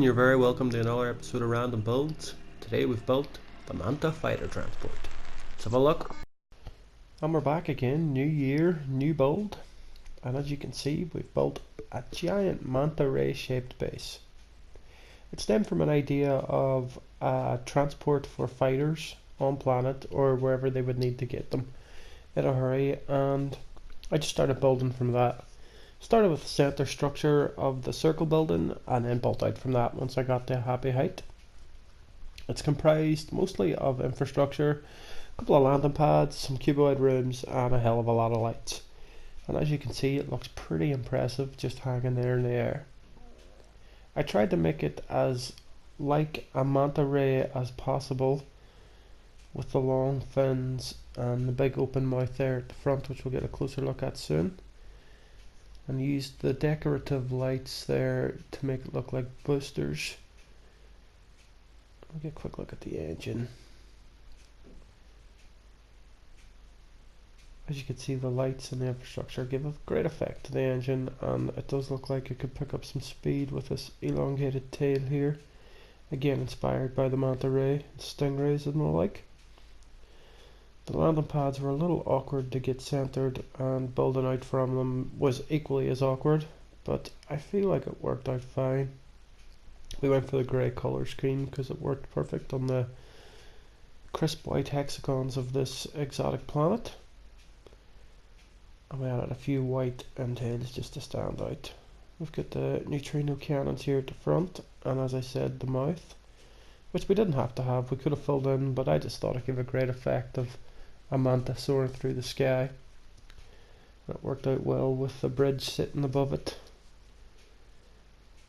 and you're very welcome to another episode of Random Builds. Today we've built the MANTA fighter transport. Let's have a look. And we're back again, new year, new build. And as you can see, we've built a giant manta ray shaped base. It stemmed from an idea of a transport for fighters on planet or wherever they would need to get them in a hurry, and I just started building from that. Started with the center structure of the circle building and then built out from that once I got to a happy height. It's comprised mostly of infrastructure, a couple of landing pads, some cuboid rooms and a hell of a lot of lights. And as you can see, it looks pretty impressive just hanging there in the air. I tried to make it as like a manta ray as possible with the long fins and the big open mouth there at the front, which we'll get a closer look at soon. And used the decorative lights there to make it look like boosters. I'll get a quick look at the engine. As you can see, the lights and the infrastructure give a great effect to the engine, and it does look like it could pick up some speed with this elongated tail here. Again, inspired by the manta ray, stingrays and the like. The landing pads were a little awkward to get centered, and building out from them was equally as awkward, but I feel like it worked out fine. We went for the grey colour scheme because it worked perfect on the crisp white hexagons of this exotic planet. And we added a few white entails just to stand out. We've got the neutrino cannons here at the front, and as I said, the mouth, which we didn't have to have. We could have filled in, but I just thought it gave a great effect of a manta soaring through the sky. That worked out well with the bridge sitting above it.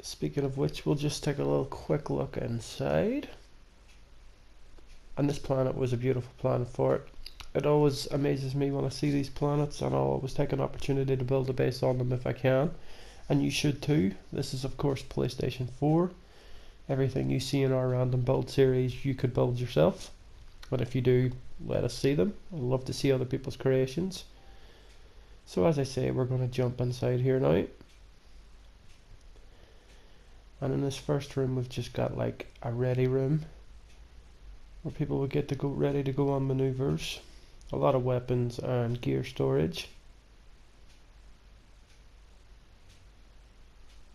Speaking of which, we'll just take a little quick look inside. And this planet was a beautiful planet for it. It always amazes me when I see these planets, and I'll always take an opportunity to build a base on them if I can. And you should too. This is of course PlayStation 4. Everything you see in our random build series you could build yourself. But if you do, let us see them. I love to see other people's creations. So as I say, we're going to jump inside here now. And in this first room we've just got like a ready room where people would get to go ready to go on maneuvers. A lot of weapons and gear storage.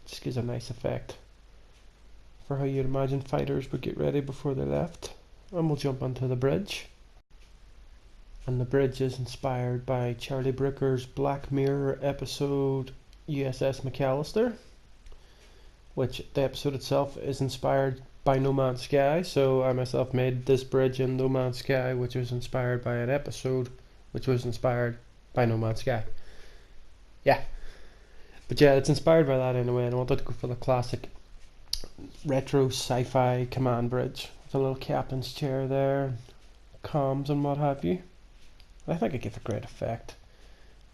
Just gives a nice effect for how you'd imagine fighters would get ready before they left. And we'll jump onto the bridge. And the bridge is inspired by Charlie Brooker's Black Mirror episode USS McAllister, which the episode itself is inspired by No Man's Sky. So I myself made this bridge in No Man's Sky, which was inspired by an episode which was inspired by No Man's Sky. Yeah. But yeah, it's inspired by that anyway, and I wanted to go for the classic retro sci-fi command bridge. The little captain's chair there, comms and what have you. I think it gave a great effect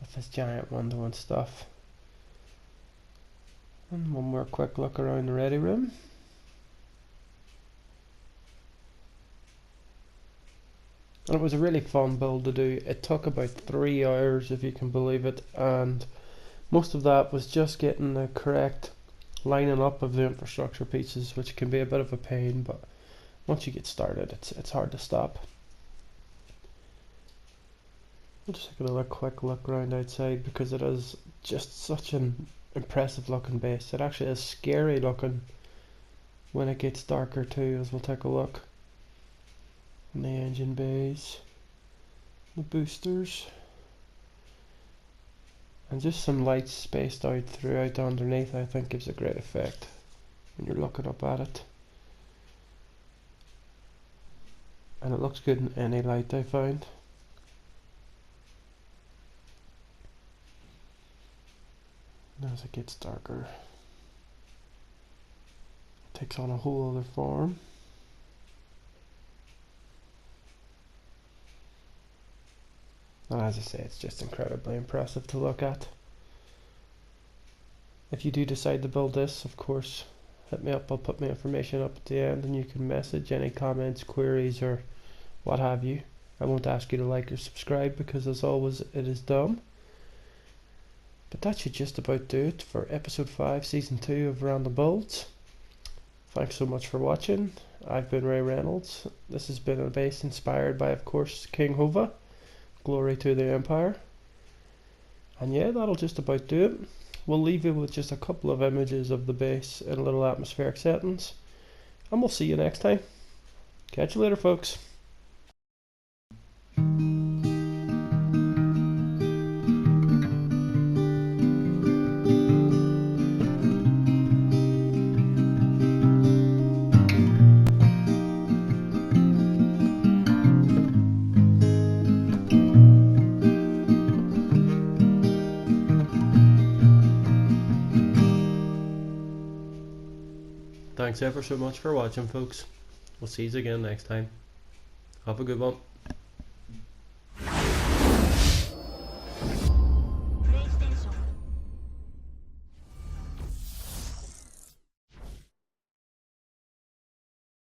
with this giant window and stuff. And one more quick look around the ready room. And it was a really fun build to do. It took about 3 hours, if you can believe it, and most of that was just getting the correct lining up of the infrastructure pieces, which can be a bit of a pain, but once you get started, it's hard to stop. We'll just take another quick look around outside because it is just such an impressive looking base. It actually is scary looking when it gets darker too, as we'll take a look. And the engine bays, the boosters, and just some lights spaced out throughout underneath I think gives a great effect when you're looking up at it. And it looks good in any light I find. And as it gets darker, it takes on a whole other form. And as I say, it's just incredibly impressive to look at. If you do decide to build this, of course, hit me up. I'll put my information up at the end and you can message any comments, queries or what have you. I won't ask you to like or subscribe because as always it is dumb. But that should just about do it for episode 5 season 2 of Random Builds. Thanks so much for watching. I've been Ray Reynolds. This has been a base inspired by, of course, King Hova. Glory to the Empire. And yeah, that'll just about do it. We'll leave you with just a couple of images of the base in little atmospheric settings. And we'll see you next time. Catch you later, folks. Thanks ever so much for watching, folks. We'll see you again next time. Have a good one.